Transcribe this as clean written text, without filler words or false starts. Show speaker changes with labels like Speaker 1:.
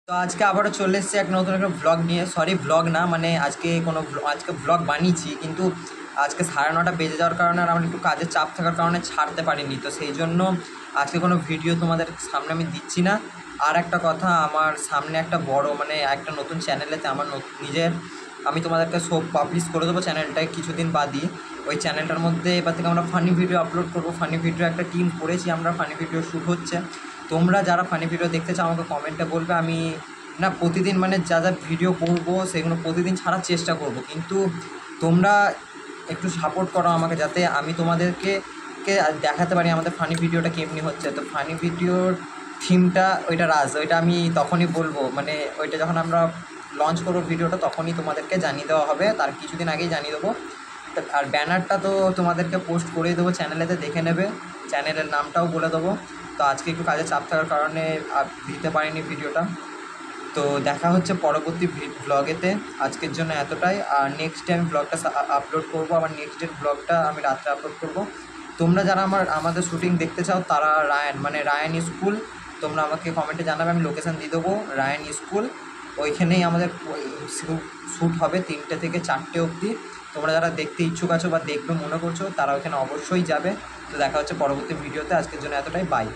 Speaker 1: তো আজকে আবারও চলে এসেছি এক নতুন একটা ভ্লগ নিয়ে। সরি, ভ্লগ না, মানে আজকে ভ্লগ বানিয়েছি, কিন্তু আজকে 9:30 বেজে যাওয়ার কারণে আর আমার একটু কাজের চাপ থাকার কারণে ছাড়তে পারিনি। তো সেই জন্য আজকে কোনো ভিডিও তোমাদের সামনে আমি দিচ্ছি না। আর একটা কথা, আমার সামনে একটা বড় মানে একটা নতুন চ্যানেলেতে আমার নিজের আমি তোমাদেরকে সব পাবলিশ করে দেবো চ্যানেলটায় কিছুদিন বাদই। ওই চ্যানেলটার মধ্যে এবার থেকে আমরা ফানি ভিডিও আপলোড করবো। ফানি ভিডিও একটা টিম করেছি আমরা, ফানি ভিডিও শ্যুট হচ্ছে। তোমরা যারা ফানি ভিডিও দেখতে চাও আমাকে কমেন্টে বলবে। আমি না প্রতিদিন মানে যা যা ভিডিও করবো সেগুলো প্রতিদিন ছাড়ার চেষ্টা করব, কিন্তু তোমরা একটু সাপোর্ট করো আমাকে, যাতে আমি তোমাদেরকে দেখাতে পারি আমাদের ফানি ভিডিওটা কেমনি হচ্ছে। তো ফানি ভিডিওর থিমটা ওইটা ওইটা আমি তখনই বলবো, মানে ওইটা যখন আমরা লঞ্চ করবো ভিডিওটা তখনই তোমাদেরকে জানিয়ে দেওয়া হবে, তার কিছুদিন আগেই জানিয়ে দেবো। আর ব্যানারটা তো তোমাদেরকে পোস্ট করেই দেবো, চ্যানেলেতে দেখে নেবে, চ্যানেলের নামটাও বলে দেবো। তো আজকে একটু কাজে চাপ থাকার কারণে দিতে পারিনি ভিডিওটা। তো দেখা হচ্ছে পরবর্তী ব্লগেতে। আজকের জন্য এতটাই। আর নেক্সট টাইম ব্লগটা আপলোড করবো, আবার নেক্সট ডেট ব্লগটা আমি রাত্রে আপলোড করব। তোমরা যারা আমাদের শ্যুটিং দেখতে চাও তারা রায়ান স্কুল, তোমরা আমাকে কমেন্টে জানাবে, আমি লোকেশান দিয়ে দেবো। রায়ান স্কুল, ওইখানেই আমাদের শ্যুট হবে 3টে থেকে 4টে অবধি। তোমরা যারা দেখতে ইচ্ছুক আছো বা দেখবে মনে করছো তারা ওইখানে অবশ্যই যাবে। তো দেখা হচ্ছে পরবর্তী ভিডিওতে। আজকের জন্য এতটাই, বাই।